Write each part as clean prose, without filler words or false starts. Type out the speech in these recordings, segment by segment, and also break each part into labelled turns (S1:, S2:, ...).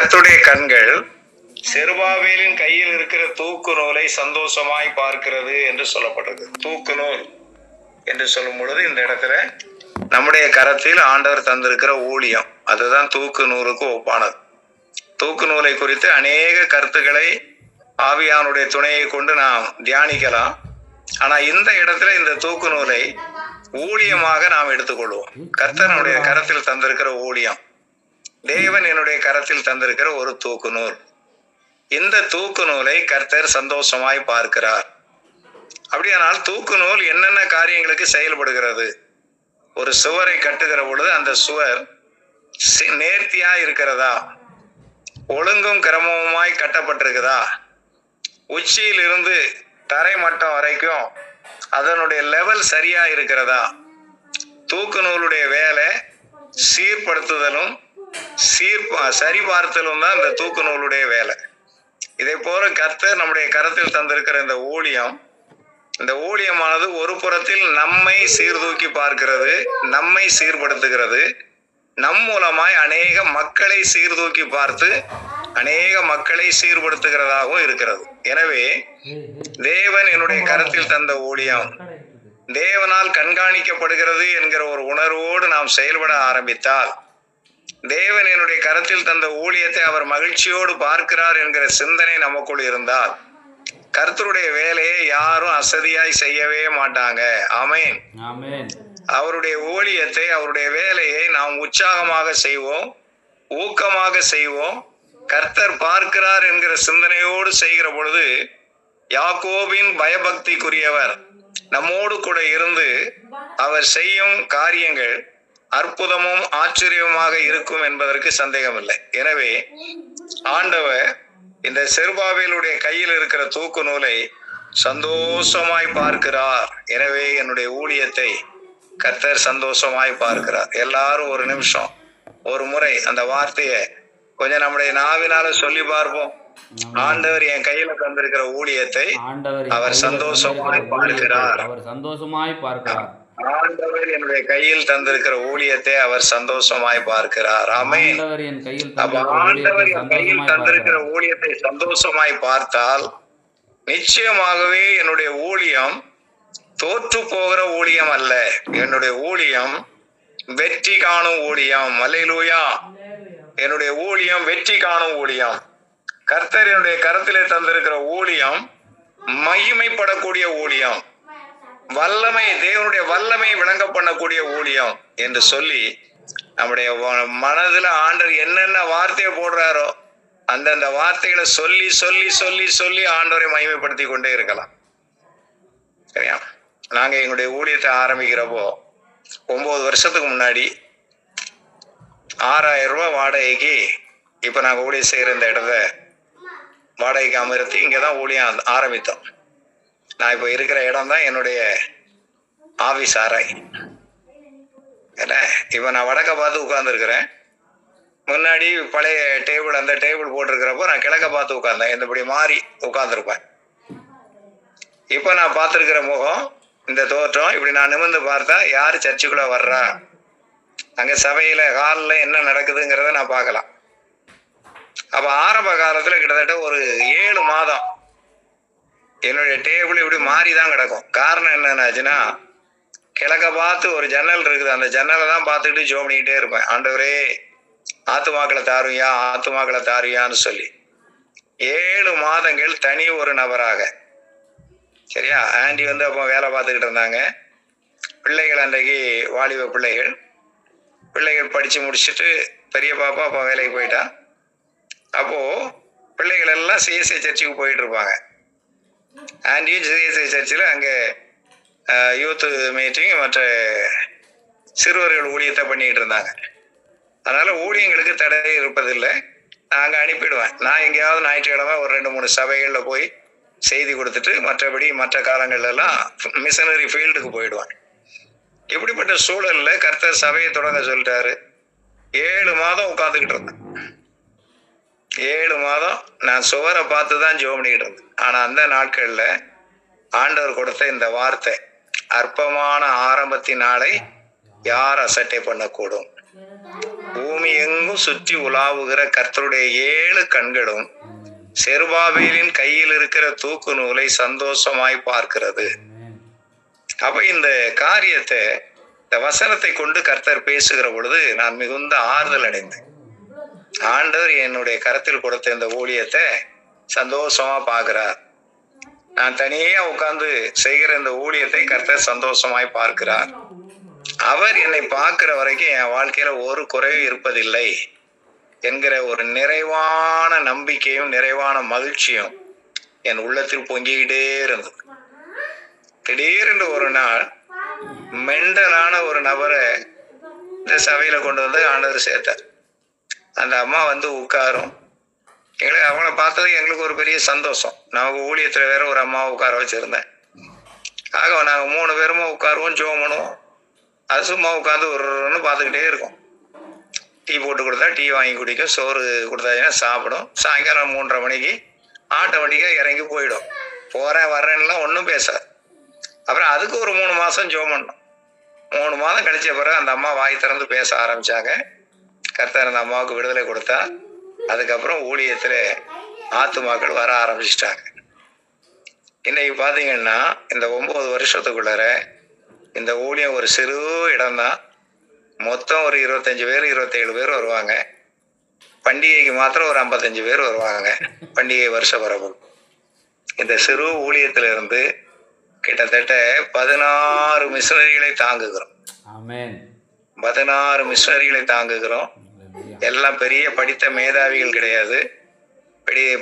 S1: கர்த்தருடைய கண்கள் செருபாபேலின் கையில் இருக்கிற தூக்கு நூலை சந்தோஷமாய் பார்க்கிறது என்று சொல்லப்பட்டது. தூக்கு நூல் என்று சொல்லும் பொழுது இந்த இடத்துல நம்முடைய கரத்தில் ஆண்டவர் தந்திருக்கிற ஊழியம், அதுதான் தூக்கு நூலுக்கு ஒப்பானது. தூக்கு நூலை குறித்து அநேக கருத்துக்களை ஆவியானுடைய துணையை கொண்டு நாம் தியானிக்கலாம். ஆனா இந்த இடத்துல இந்த தூக்கு நூலை ஊழியமாக நாம் எடுத்துக்கொள்வோம். கர்த்தர் நம்முடைய கரத்தில் தந்திருக்கிற ஊழியம், தேவன் என்னுடைய கரத்தில் தந்திருக்கிற ஒரு தூக்கு நூல். இந்த தூக்கு நூலை கர்த்தர் சந்தோஷமாய் பார்க்கிறார். அப்படியானால் தூக்கு நூல் என்னென்ன காரியங்களுக்கு செயல்படுகிறது? ஒரு சுவரை கட்டுகிற பொழுது அந்த சுவர் நேர்த்தியா இருக்கிறதா, ஒழுங்கும் கிரமமாய் கட்டப்பட்டிருக்குதா, உச்சியில் இருந்து தரை மட்டம் வரைக்கும் அதனுடைய லெவல் சரியா இருக்கிறதா? தூக்கு நூலுடைய வேலை சீர்படுத்துதலும் சரிபார்த்தலும் தான் இந்த தூக்கு நூலுடைய வேலை. இதை போல கர்த்தர் நம்முடைய கரத்தில் தந்திருக்கிற இந்த ஊழியம், இந்த ஊழியமானது ஒரு புறத்தில் நம்மை சீர்தூக்கி பார்க்கிறது, நம்மை சீர்படுத்துகிறது, நம் மூலமாய் அநேக மக்களை சீர்தூக்கி பார்த்து அநேக மக்களை சீர்படுத்துகிறதாகவும் இருக்கிறது. எனவே தேவன் என்னுடைய கரத்தில் தந்த ஊழியம் தேவனால் கண்காணிக்கப்படுகிறது என்கிற ஒரு உணர்வோடு நாம் செயல்பட ஆரம்பித்தால், தேவன் என்னுடைய கரத்தில் தந்த ஊழியத்தை அவர் மகிழ்ச்சியோடு பார்க்கிறார் என்கிற சிந்தனை நமக்குள் இருந்தால், கர்த்தருடைய வேலையை யாரும் அசதியாய் செய்யவே மாட்டாங்க. ஆமென். அவருடைய ஊழியத்தை, அவருடைய வேலையை நாம் உற்சாகமாக செய்வோம், ஊக்கமாக செய்வோம். கர்த்தர் பார்க்கிறார் என்கிற சிந்தனையோடு செய்கிற பொழுது யாக்கோபின் பயபக்திக்குரியவர் நம்மோடு கூட இருந்து அவர் செய்யும் காரியங்கள் அற்புதமும் ஆச்சரியமாக இருக்கும் என்பதற்கு சந்தேகம் இல்லை. எனவே ஆண்டவர் இந்த செருபாபேலுடைய கையில் இருக்கிற தூக்கு நூலை சந்தோஷமாய் பார்க்கிறார். எனவே என்னுடைய ஊழியத்தை கர்த்தர் சந்தோஷமாய் பார்க்கிறார். எல்லாரும் ஒரு நிமிஷம், ஒரு முறை அந்த வார்த்தையை கொஞ்சம் நம்முடைய நாவினால சொல்லி பார்ப்போம். ஆண்டவர் என் கையில தந்திருக்கிற ஊழியத்தை அவர் சந்தோஷமாய் பார்க்கிறார். ஆண்டவர் என்னுடைய கையில் தந்திருக்கிற ஊழியத்தை அவர் சந்தோஷமாய் பார்க்கிறார். ஆமென். ஆண்டவர் என் கையில் தந்திருக்கிற ஊழியத்தை சந்தோஷமாய் பார்த்தால் நிச்சயமாகவே என்னுடைய ஊழியம் தோற்று போகிற ஊழியம் அல்ல, என்னுடைய ஊழியம் வெற்றி காணும் ஊழியம். அல்லேலூயா. என்னுடைய ஊழியம் வெற்றி காணும் ஊழியம். கர்த்தர் என்னுடைய கரத்திலே தந்திருக்கிற ஊழியம் மகிமைப்படக்கூடிய ஊழியம், வல்லமை, தேவனுடைய வல்லமை விளங்க பண்ணக்கூடிய ஊழியம் என்று சொல்லி நம்முடைய மனதுல ஆண்டவர் என்னென்ன வார்த்தையை போடுறாரோ அந்தந்த வார்த்தைகளை சொல்லி சொல்லி சொல்லி சொல்லி ஆண்டவரை மகிமைப்படுத்தி கொண்டே இருக்கலாம். சரியா? நாங்க எங்களுடைய ஊழியத்தை ஆரம்பிக்கிறப்போ 9 வருஷத்துக்கு முன்னாடி 6000 ரூபாய் வாடகைக்கு இப்ப நாங்க ஊழியம் செய்யற இந்த இடத்த வாடகைக்கு அமர்த்தி இங்கதான் ஊழியம் ஆரம்பித்தோம். நான் இப்ப இருக்கிற இடம் தான் என்னுடைய ஆபீஸ் அறை. இப்ப நான் வடக்க பார்த்து உட்கார்ந்து இருக்கிறேன். முன்னாடி பழைய டேபிள், அந்த டேபிள் போட்டிருக்கிறப்போ நான் கிழக்க பார்த்து உட்கார்ந்தேன். இந்தபடி மாறி உட்கார்ந்துருப்பேன். இப்ப நான் பார்த்துருக்கிற முகம், இந்த தோற்றம், இப்படி நான் நிமிர்ந்து பார்த்தா யாரு சர்ச்சுக்குள்ள வர்றா, அங்க சபையில ஹாலில் என்ன நடக்குதுங்கிறத நான் பார்க்கலாம். அப்ப ஆரம்ப காலத்துல கிட்டத்தட்ட ஒரு 7 மாதம் என்னுடைய டேபிள் இப்படி மாறிதான் கிடக்கும். காரணம் என்னன்னாச்சுன்னா, கிழக்க பார்த்து ஒரு ஜன்னல் இருக்குது, அந்த ஜன்னலை தான் பார்த்துக்கிட்டு ஜோம் பண்ணிக்கிட்டே இருப்பேன். ஆண்டவரே ஆத்துமாக்களை தாருயா, ஆத்துமாக்களை தாருயான்னு சொல்லி 7 மாதங்கள் தனி ஒரு நபராக. சரியா? ஆண்டி அப்போ வேலை பார்த்துக்கிட்டு இருந்தாங்க. பிள்ளைகள் அன்றைக்கு வாலிப பிள்ளைகள் படிச்சு முடிச்சுட்டு பெரிய பாப்பா அப்போ வேலைக்கு போயிட்டா. அப்போ பிள்ளைகள் எல்லாம் சிஎஸ்ஐ சர்ச்சுக்கு போயிட்டு இருப்பாங்க. ஆண்டியும் சிஎஸ்ஐ சர்ச்சில் அங்கே யூத் மீட்டிங் மற்ற சிறுவர்கள் ஊழியத்தை பண்ணிக்கிட்டு இருந்தாங்க. அதனால ஊழியங்களுக்கு தடை இருப்பதில்லை. நான் அங்கே அனுப்பிடுவேன். நான் எங்கேயாவது ஞாயிற்றுக்கிழமை ஒரு 2-3 சபைகளில் போய் செய்தி கொடுத்துட்டு மற்றபடி மற்ற காலங்கள்லாம் மிஷனரி ஃபீல்டுக்கு போயிடுவேன். இப்படிப்பட்ட சூழல்ல கர்த்தர் சபையை தொடங்க சொல்லிட்டாரு. 7 மாதம் உட்காந்துக்கிட்டு இருந்தேன். 7 மாதம் நான் சுவரை பார்த்து தான் ஜெபம் பண்ணிக்கிட்டு இருந்தேன். ஆனா அந்த நாட்கள்ல ஆண்டவர் கொடுத்த இந்த வார்த்தை, அற்பமான ஆரம்பத்தின் நாளை யார் அசட்டை பண்ணக்கூடும். பூமி எங்கும் சுற்றி உலாவுகிற கர்த்தருடைய 7 கண்களும் செருபாபேலின் கையில் இருக்கிற தூக்கு நூலை சந்தோஷமாய் பார்க்கிறது. அப்ப இந்த காரியத்தை, இந்த வசனத்தை கொண்டு கர்த்தர் பேசுகிற பொழுது நான் மிகுந்த ஆறுதல் அடைந்தேன். ஆண்டவர் என்னுடைய கரத்தில் கொடுத்த இந்த ஊழியத்தை சந்தோஷமா பார்க்கிறார். நான் தனியா உட்கார்ந்து செய்கிற இந்த ஊழியத்தை கர்த்தர் சந்தோஷமாய் பார்க்கிறார். அவர் என்னை பார்க்கிற வரைக்கும் என் வாழ்க்கையில ஒரு குறையும் இருப்பதில்லை என்கிற ஒரு நிறைவான நம்பிக்கையும் நிறைவான மகிழ்ச்சியும் என் உள்ளத்தில் பொங்கிக்கிட்டே இருந்தது. திடீரென்று ஒரு நாள் மெண்டலான ஒரு நபரை இந்த சபையில கொண்டு வந்து ஆண்டவர் சேர்த்தார். அந்த அம்மா வந்து உட்காரும். அவங்கள பார்த்தது எங்களுக்கு ஒரு பெரிய சந்தோஷம். நமக்கு ஊழியத்துல வேற ஒரு அம்மா உட்கார வச்சிருந்தேன். ஆக நாங்க 3 பேருமா உட்காருவோம், ஜெபம் பண்ணுவோம். அது சும்மா உட்காந்து ஒருன்னு பார்த்துக்கிட்டே இருக்கும். டீ போட்டு கொடுத்தா டீ வாங்கி குடிக்கும், சோறு கொடுத்தாச்சுன்னா சாப்பிடும். சாயங்காலம் 3:30 மணிக்கு ஆட்டோமேட்டிக்காக இறங்கி போயிடும். போறேன் வர்றேன்னுலாம் ஒன்றும் பேசாது. அப்புறம் அதுக்கு ஒரு 3 மாதம் ஜெபம் பண்ணோம். 3 மாதம் கழிச்ச பிறகு அந்த அம்மா வாய் திறந்து பேச ஆரம்பிச்சாங்க. கர்த்தர் அந்த அம்மாவுக்கு விடுதலை கொடுத்தா. அதுக்கப்புறம் ஊழியத்துல ஆத்துமாக்கள் வர ஆரம்பிச்சிட்டாங்க. இன்னைக்கு பாத்தீங்கன்னா இந்த 9 வருஷத்துக்குள்ளார இந்த ஊழியம் ஒரு சிறு இடம்தான். மொத்தம் ஒரு 25 பேர் 27 பேர் வருவாங்க. பண்டிகைக்கு மாத்திரம் ஒரு 55 பேர் வருவாங்க. பண்டிகை வருஷ பரப்பு. இந்த சிறு ஊழியத்துல இருந்து கிட்டத்தட்ட 16 மிஷனரிகளை தாங்குகிறோம். 16 மிஷனரிகளை தாங்குகிறோம். எல்லாம் பெரிய படித்த மேதாவிகள் கிடையாது,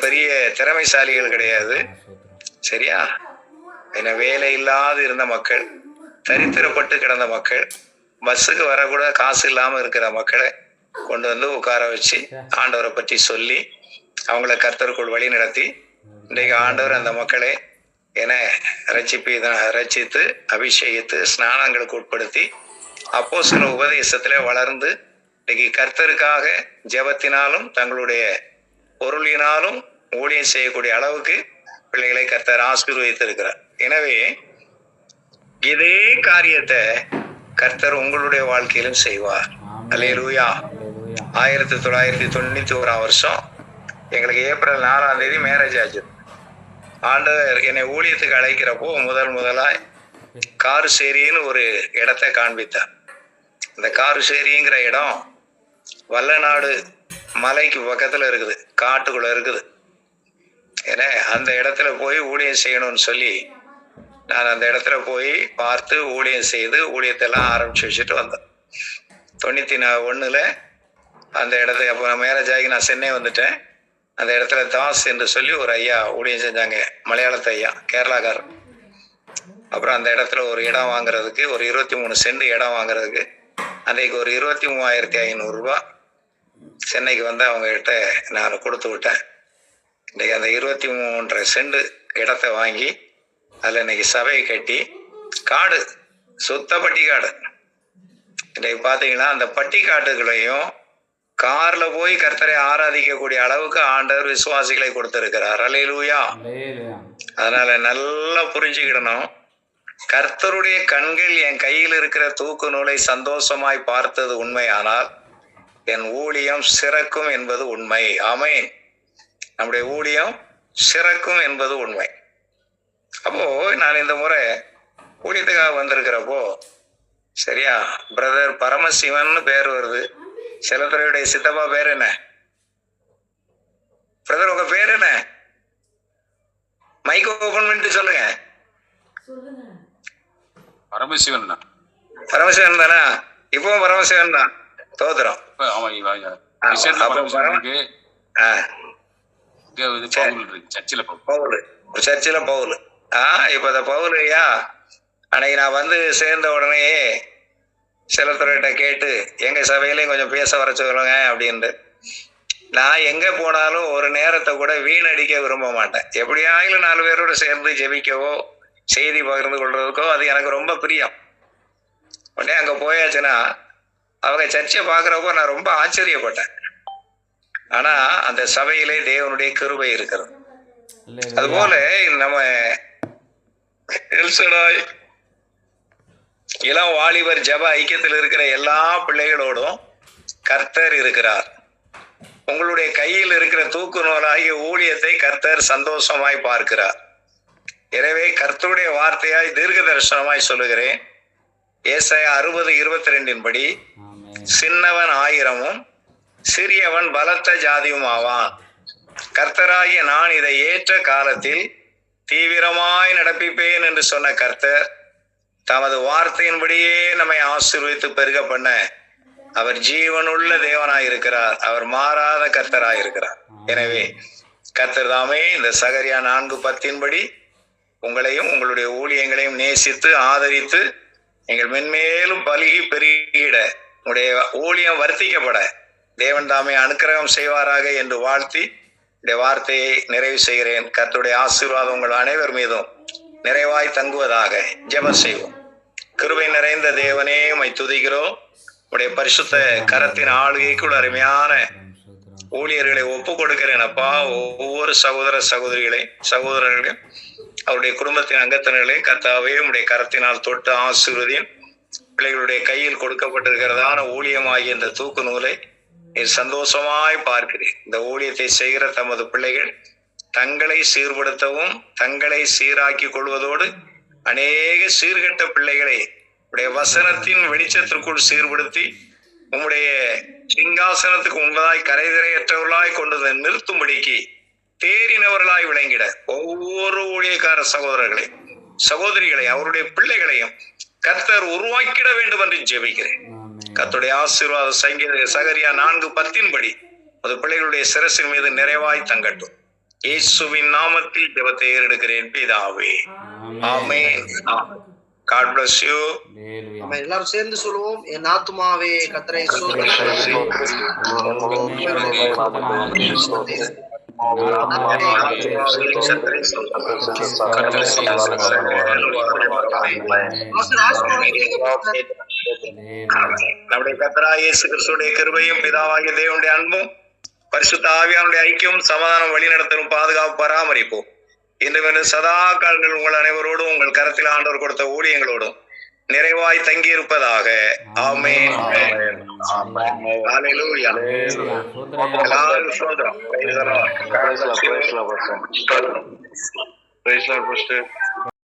S1: பெரிய திறமைசாலிகள் கிடையாது. சரியா? என்ன வேலை இல்லாது இருந்த மக்கள், தரித்திரப்பட்டு கிடந்த மக்கள், பஸ்ஸுக்கு வரக்கூட காசு இல்லாம இருக்கிற மக்களை கொண்டு வந்து உட்கார வச்சு ஆண்டவரை பற்றி சொல்லி அவங்கள கர்த்தருக்குள் வழி நடத்தி இன்றைக்கு ஆண்டவர் அந்த மக்களை என ரட்சித்து அபிஷேகித்து ஸ்நானங்களுக்கு உட்படுத்தி அப்போஸ்தல உபதேசத்துல வளர்ந்து இன்னைக்கு கர்த்தருக்காக ஜெபத்தினாலும் தங்களுடைய பொருளினாலும் ஊழியம் செய்யக்கூடிய அளவுக்கு பிள்ளைகளை கர்த்தர் ஆசீர்வதித்திருக்கிறார். எனவே இதே காரியத்தை கர்த்தர் உங்களுடைய வாழ்க்கையிலும் செய்வார். அல்லேலூயா. 1991 வருஷம் எங்களுக்கு ஏப்ரல் 4ஆம் தேதி மேரேஜ் ஆச்சு. ஆண்டவர் என்னை ஊழியத்துக்கு அழைக்கிறப்போ முதலாய் காருசேரின்னு ஒரு இடத்தை காண்பித்தார். இந்த காருசேரிங்கிற இடம் வல்லநாடு மலைக்கு பக்கத்துல இருக்குது, காட்டுக்குள்ள இருக்குது. ஏன்னா அந்த இடத்துல போய் ஊழியம் செய்யணும்னு சொல்லி நான் அந்த இடத்துல போய் பார்த்து ஊழியம் செய்து ஊழியத்தெல்லாம் ஆரம்பிச்சு வச்சுட்டு வந்தேன். 91 அந்த இடத்துல அப்போ மேரேஜ் ஆகி நான் சென்னை வந்துட்டேன். அந்த இடத்துல தாஸ் என்று சொல்லி ஒரு ஐயா ஊழியம் செஞ்சாங்க, மலையாளத்து ஐயா, கேரளாக்காரர். அப்புறம் அந்த இடத்துல ஒரு இடம் வாங்குறதுக்கு, ஒரு 23 சென்ட் இடம் வாங்குறதுக்கு அன்றைக்கு ஒரு 23,500 ரூபாய் சென்னைக்கு வந்து அவங்க கிட்ட நான் கொடுத்து விட்டேன். இன்றைக்கு அந்த 23.5 சென்ட் இடத்தை வாங்கி அதில் இன்னைக்கு சபையை கட்டி காடு, சுத்த பட்டிக்காடு. இன்றைக்கு பார்த்தீங்கன்னா அந்த பட்டிக்காட்டுகளையும் கார்ல போய் கர்த்தரை ஆராதிக்கக்கூடிய அளவுக்கு ஆண்டவர் விசுவாசிகளை கொடுத்திருக்கிறார். அல்லேலூயா. அதனால நல்லா புரிஞ்சுக்கிடணும். கர்த்தருடைய கண்கள் என் கையில் இருக்கிற தூக்கு நூலை சந்தோஷமாய் பார்த்தது உண்மையானால் என் ஊழியம் சிறக்கும் என்பது உண்மை. ஆமென். நம்முடைய ஊழியம் சிறக்கும் என்பது உண்மை. அப்போ நான் இந்த முறை ஊழியத்துக்காக வந்திருக்கிறப்போ, சரியா, பிரதர் பரமசிவன் பேர் வருது. செல்லத்துறையுடைய சித்தப்பா பேர் என்ன? பிரதர் உங்க பேர் என்ன? மைக் ஓபன் பண்ணிட்டு சொல்லுங்க.
S2: பரமசிவன் தான்.
S1: பரமசிவன் தானா? இப்பவும் பரமசிவன் தான். தோத்துறோம். சர்ச்சில பவுல். இப்ப இந்த பவுல் ஐயா அன்னைக்கு நான் வந்து சேர்ந்த உடனேயே செல்லத்துறையிட்ட கேட்டு எங்க சபையிலையும் கொஞ்சம் பேச வர சொல்லுங்க அப்படின்ட்டு. நான் எங்க போனாலும் ஒரு நேரத்தை கூட வீணடிக்க விரும்ப மாட்டேன். எப்படியாயிலும் 4 பேரோட சேர்ந்து ஜெபிக்கவோ செய்தி பகிர்ந்து கொள்றதுக்கோ அது எனக்கு ரொம்ப பிரியம். உடனே அங்க போயாச்சுன்னா அவங்க சர்ச்சை பாக்குறப்போ நான் ரொம்ப ஆச்சரியப்பட்டேன். ஆனா அந்த சபையிலே தேவனுடைய கிருபை இருக்கிறது. அதுபோல நம்ம இளம் வாலிபர் ஜப ஐக்கியத்தில் இருக்கிற எல்லா பிள்ளைகளோடும் கர்த்தர் இருக்கிறார். உங்களுடைய கையில் இருக்கிற தூக்கு நூலாகிய ஊழியத்தை கர்த்தர் சந்தோஷமாய் பார்க்கிறார். எனவே கர்த்தருடைய வார்த்தையாய் தீர்க்க தரிசனமாய் சொல்லுகிறேன். ஏசாயா 60:22 படி சின்னவன் 1000 சிறியவன் பலத்த ஜாதியும் ஆவான். கர்த்தராகிய நான் இதை ஏற்ற காலத்தில் தீவிரமாய் நடப்பிப்பேன் என்று சொன்ன கர்த்தர் தமது வார்த்தையின்படியே நம்மை ஆசீர்வதித்து பெருக பண்ண அவர் ஜீவனுள்ள தேவனாயிருக்கிறார். அவர் மாறாத கர்த்தராயிருக்கிறார். எனவே கர்த்தர் தாமே இந்த சகரியா 4:10 படி உங்களையும் உங்களுடைய ஊழியங்களையும் நேசித்து ஆதரித்து நீங்கள் மென்மேலும் பலுகி பெருகிட உங்களுடைய ஊழியம் வர்த்திக்கப்பட தேவன் தாமே அனுக்கிரகம் செய்வாராக என்று வாழ்த்தி இந்த வார்த்தையை நிறைவு செய்கிறேன். கர்த்தருடைய ஆசீர்வாதம் உங்கள் அனைவர் மீதும் நிறைவாய் தங்குவதாக. ஜெபம் செய்வோம். கிருபை நிறைந்த தேவனே உம்மை துதிக்கிறோம். உடைய பரிசுத்த கரத்தின் ஆளுகைக்குள் அருமையான ஊழியர்களை ஒப்பு கொடுக்கிறேன் அப்பா. ஒவ்வொரு சகோதரர்களையும் அவருடைய குடும்பத்தின் அங்கத்தினர்களையும் கர்த்தாவே உடைய கரத்தினால் தொட்டு ஆசீர்வதியும். பிள்ளைகளுடைய கையில் கொடுக்கப்பட்டிருக்கிறதான ஊழியமாகிய இந்த தூக்கு நூலை நீர் சந்தோஷமாய் பார்க்கிறேன். இந்த ஊழியத்தை செய்கிற தமது பிள்ளைகள் தங்களை சீர்படுத்தவும் தங்களை சீராக்கி கொள்வதோடு அநேக சீர்கெட்ட பிள்ளைகளை உடைய வசனத்தின் வெளிச்சத்திற்குள் சீர்படுத்தி உம்முடைய சிங்காசனத்துக்கு உண்பதாய் கரைதிரையற்றவர்களாய் கொண்டு நிறுத்தும்படிக்கு தேறினவர்களாய் விளங்கிட ஒவ்வொரு ஊழியக்கார சகோதரிகளை அவருடைய பிள்ளைகளையும் கர்த்தர் உருவாக்கிட வேண்டும் என்று ஜெபிக்கிறேன். கர்த்தருடைய ஆசீர்வாத சகரியா 4:10 படி அது பிள்ளைகளுடைய சிரசின் மீது நிறைவாய் தங்கட்டும். இயேசுவின் நாமத்தில் ஜெபத்தை ஏறெடுக்கிறேன் பிதாவே. ஆமென். God bless you.
S3: நம்ம எல்லாரும் சேர்ந்து சொல்லுவோம். என் ஆத்துமாவே கர்த்தரை ஸ்தோத்திரி.
S1: நம்முடைய கர்த்தராகிய இயேசு கிறிஸ்துவின் கிருபையும் பிதாவாகிய தேவனுடைய அன்பும் பரிசுத்த ஆவியானுடைய ஐக்கியம் சமாதானம் வழிநடத்தலும் பாதுகாப்பு பராமரிப்போம் இன்று சதா காலங்கள் உங்கள் அனைவரோடும் உங்கள் கரத்தில் ஆண்டவர் கொடுத்த ஊழியங்களோடும் நிறைவாய் தங்கி இருப்பதாக. ஆமென். ஹல்லேலூயா. எல்லாரும் ஸ்தோத்திரம். Praise the Lord.